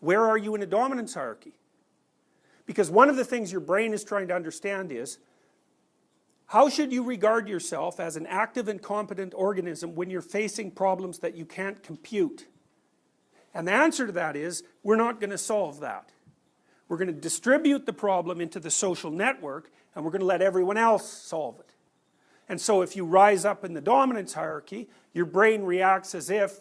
Where are you in a dominance hierarchy? Because one of the things your brain is trying to understand is, how should you regard yourself as an active and competent organism when you're facing problems that you can't compute? And the answer to that is, we're not going to solve that. We're going to distribute the problem into the social network, and we're going to let everyone else solve it. And so if you rise up in the dominance hierarchy, your brain reacts as if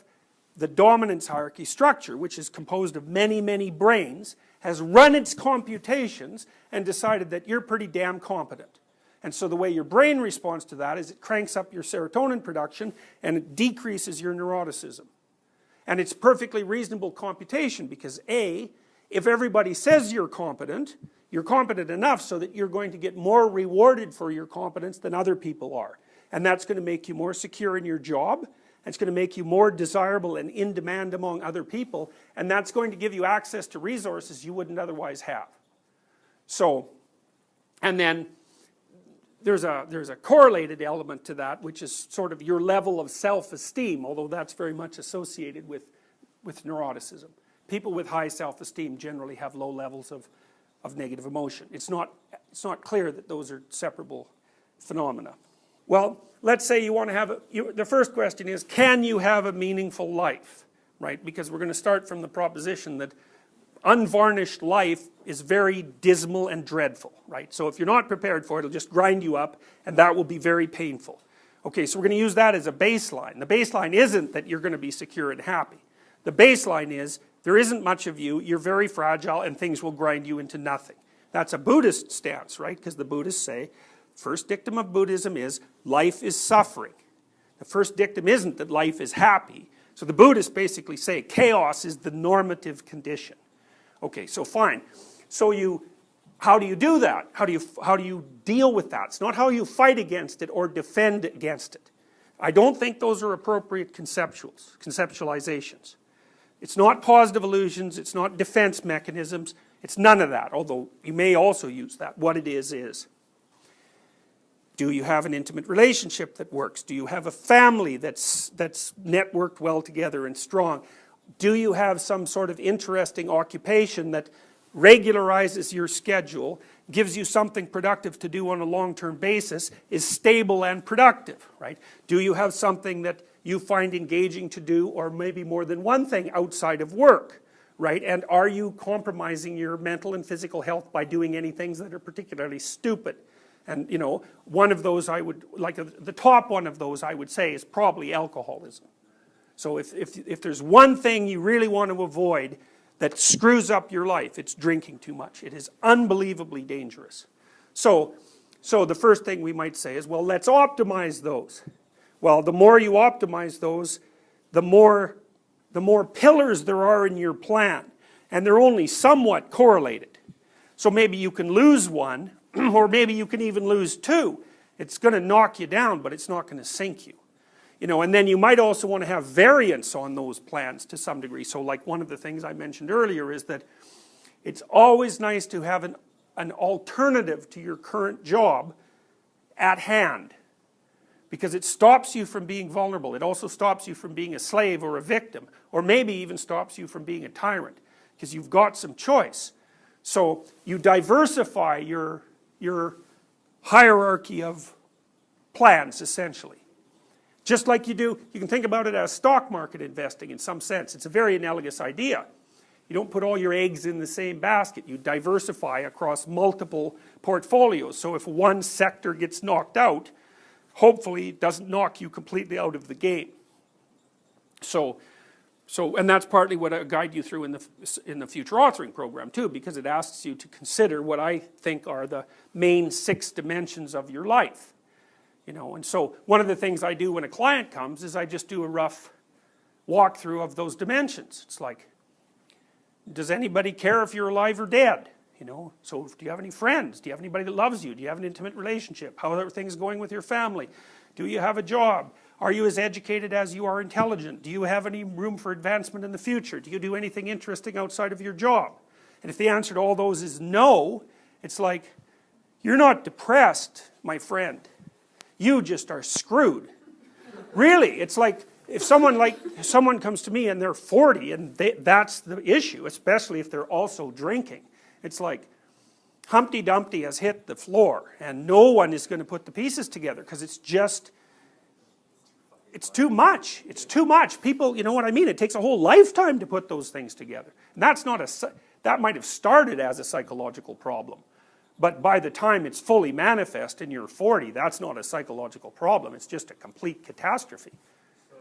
the dominance hierarchy structure, which is composed of many, many brains, has run its computations and decided that you're pretty damn competent. And so the way your brain responds to that is it cranks up your serotonin production and it decreases your neuroticism. And it's perfectly reasonable computation because A, if everybody says you're competent enough so that you're going to get more rewarded for your competence than other people are. And that's going to make you more secure in your job. And it's going to make you more desirable and in demand among other people. And that's going to give you access to resources you wouldn't otherwise have. So, and then there's a correlated element to that, which is sort of your level of self-esteem, although that's very much associated with neuroticism. People with high self-esteem generally have low levels of negative emotion. It's not clear that those are separable phenomena. Well, let's say you want to have the first question is, can you have a meaningful life? Right? Because we're going to start from the proposition that unvarnished life is very dismal and dreadful, right? So if you're not prepared for it, it'll just grind you up, and that will be very painful. Okay, so we're going to use that as a baseline. The baseline isn't that you're going to be secure and happy. The baseline is, there isn't much of you, you're very fragile, and things will grind you into nothing. That's a Buddhist stance, right? Because the Buddhists say, first dictum of Buddhism is, life is suffering. The first dictum isn't that life is happy. So the Buddhists basically say, chaos is the normative condition. Okay, so fine. So how do you do that? How do you deal with that? It's not how you fight against it or defend against it. I don't think those are appropriate conceptualizations. It's not positive illusions, it's not defense mechanisms, it's none of that, although you may also use that. What it is, do you have an intimate relationship that works? Do you have a family that's networked well together and strong? Do you have some sort of interesting occupation that regularizes your schedule, gives you something productive to do on a long-term basis, is stable and productive, right? Do you have something that you find engaging to do, or maybe more than one thing outside of work, right? And are you compromising your mental and physical health by doing any things that are particularly stupid? And, you know, one of those the top one of those I would say is probably alcoholism. So if there's one thing you really want to avoid that screws up your life, it's drinking too much. It is unbelievably dangerous. So the first thing we might say is, well, let's optimize those. Well, the more you optimize those, the more pillars there are in your plan. And they're only somewhat correlated. So maybe you can lose one, or maybe you can even lose two. It's going to knock you down, but it's not going to sink you. You know, and then you might also want to have variance on those plans to some degree. So like one of the things I mentioned earlier is that it's always nice to have an alternative to your current job at hand, because it stops you from being vulnerable. It also stops you from being a slave or a victim, or maybe even stops you from being a tyrant, because you've got some choice. So you diversify your hierarchy of plans, essentially. Just like you do, you can think about it as stock market investing in some sense. It's a very analogous idea. You don't put all your eggs in the same basket. You diversify across multiple portfolios. So if one sector gets knocked out, hopefully it doesn't knock you completely out of the game. And that's partly what I guide you through in the future authoring program too, because it asks you to consider what I think are the main 6 dimensions of your life. You know, and so one of the things I do when a client comes is I just do a rough walkthrough of those dimensions. It's like, does anybody care if you're alive or dead? You know, so do you have any friends? Do you have anybody that loves you? Do you have an intimate relationship? How are things going with your family? Do you have a job? Are you as educated as you are intelligent? Do you have any room for advancement in the future? Do you do anything interesting outside of your job? And if the answer to all those is no, it's like, you're not depressed, my friend. You just are screwed. Really, it's like if someone comes to me and they're 40 and that's the issue, especially if they're also drinking, it's like Humpty Dumpty has hit the floor and no one is going to put the pieces together because it's too much. It's too much. People, you know what I mean? It takes a whole lifetime to put those things together. And that might have started as a psychological problem. But by the time it's fully manifest and you're 40, that's not a psychological problem. It's just a complete catastrophe. So,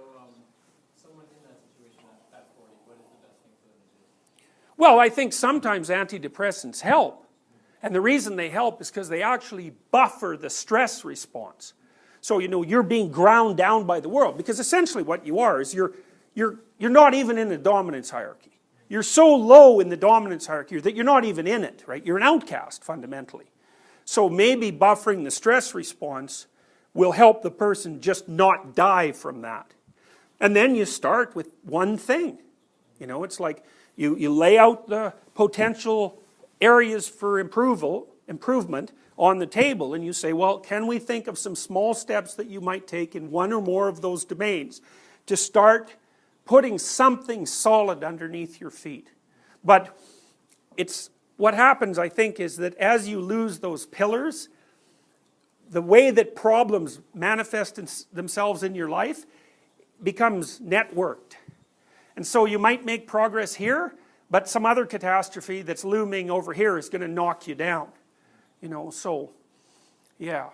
someone in that situation at 40, what is the best thing for them to do? Well, I think sometimes antidepressants help. And the reason they help is because they actually buffer the stress response. So, you know, you're being ground down by the world. Because essentially what you are is you're not even in the dominance hierarchy. You're so low in the dominance hierarchy that you're not even in it, right? You're an outcast, fundamentally. So maybe buffering the stress response will help the person just not die from that. And then you start with one thing. You know, it's like you lay out the potential areas for improvement on the table, and you say, well, can we think of some small steps that you might take in one or more of those domains to start putting something solid underneath your feet? But what happens, I think, is that as you lose those pillars, the way that problems manifest themselves in your life becomes networked. And so you might make progress here, but some other catastrophe that's looming over here is going to knock you down. You know, so, yeah.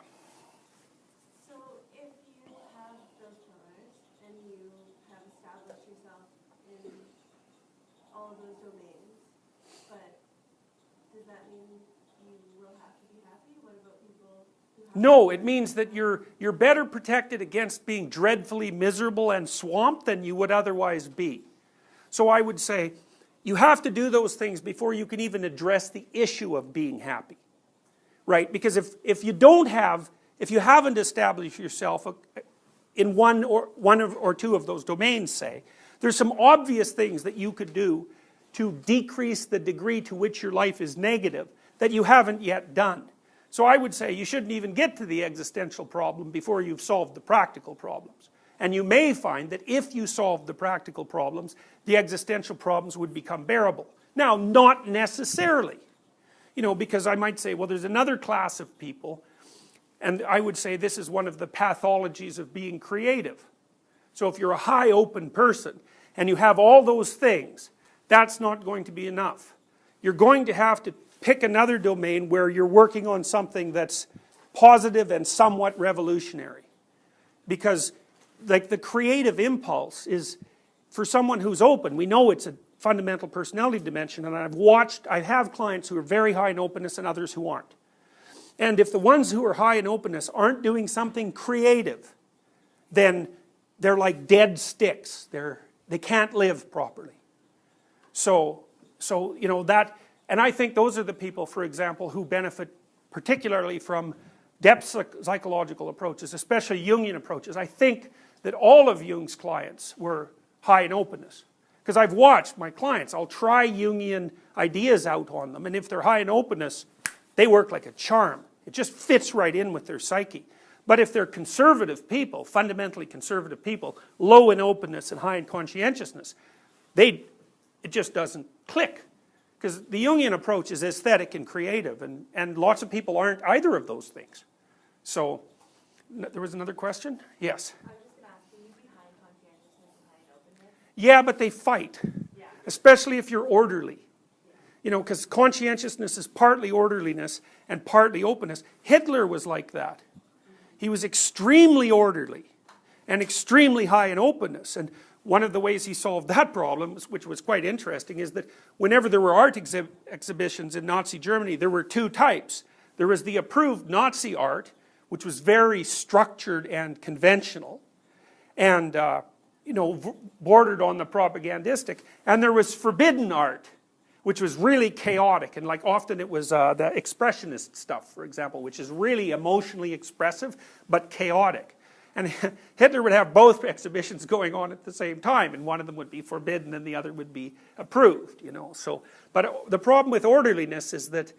So if you have those pillars and you have established yourself in all of those domains, but does that mean you will have to be happy? What about people who have... No, it means that you're better protected against being dreadfully miserable and swamped than you would otherwise be. So I would say you have to do those things before you can even address the issue of being happy. Right? Because if you haven't established yourself in one or two of those domains, say, there's some obvious things that you could do to decrease the degree to which your life is negative that you haven't yet done. So I would say you shouldn't even get to the existential problem before you've solved the practical problems. And you may find that if you solve the practical problems, the existential problems would become bearable. Now, not necessarily. You know, because I might say, well, there's another class of people, and I would say this is one of the pathologies of being creative. So if you're a high open person, and you have all those things, that's not going to be enough. You're going to have to pick another domain where you're working on something that's positive and somewhat revolutionary. Because, like, the creative impulse is, for someone who's open, we know it's a fundamental personality dimension, and I have clients who are very high in openness and others who aren't. And if the ones who are high in openness aren't doing something creative, then they're like dead sticks. They can't live properly. So you know that, and I think those are the people, for example, who benefit particularly from depth psychological approaches, especially Jungian approaches. I think that all of Jung's clients were high in openness. Because I've watched my clients, I'll try Jungian ideas out on them, and if they're high in openness, they work like a charm. It just fits right in with their psyche. But if they're conservative people, fundamentally conservative people, low in openness and high in conscientiousness, it just doesn't click. Because the Jungian approach is aesthetic and creative, and lots of people aren't either of those things. So, there was another question? Yes? Yeah, but they fight, especially if you're orderly. You know, because conscientiousness is partly orderliness and partly openness. Hitler was like that. He was extremely orderly and extremely high in openness. And one of the ways he solved that problem, which was quite interesting, is that whenever there were art exhibitions in Nazi Germany, there were two types. There was the approved Nazi art, which was very structured and conventional, and you know, bordered on the propagandistic, and there was forbidden art, which was really chaotic, and like often it was the expressionist stuff, for example, which is really emotionally expressive, but chaotic. And Hitler would have both exhibitions going on at the same time, and one of them would be forbidden and the other would be approved, you know. So, but the problem with orderliness is that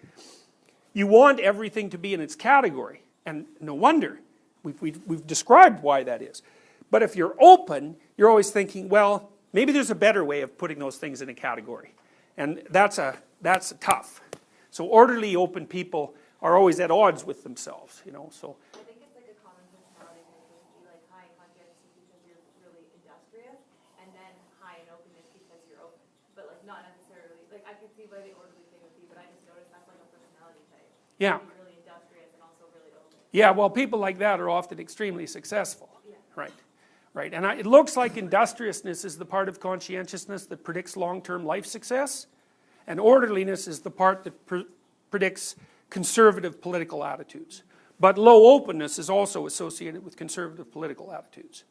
you want everything to be in its category, and no wonder. We've described why that is. But if you're open, you're always thinking, well, maybe there's a better way of putting those things in a category. And that's tough. So orderly, open people are always at odds with themselves, you know, so. I think it's like a common personality type of be like high in conscientiousness because you're really industrious, and then high in openness because you're open. But like not necessarily, like I could see why the orderly thing would be, but I just noticed that's like a personality type. Yeah. Be really industrious and also really open. Yeah, well, people like that are often extremely successful. Yeah. Right. Right. And it looks like industriousness is the part of conscientiousness that predicts long-term life success, and orderliness is the part that predicts conservative political attitudes. But low openness is also associated with conservative political attitudes.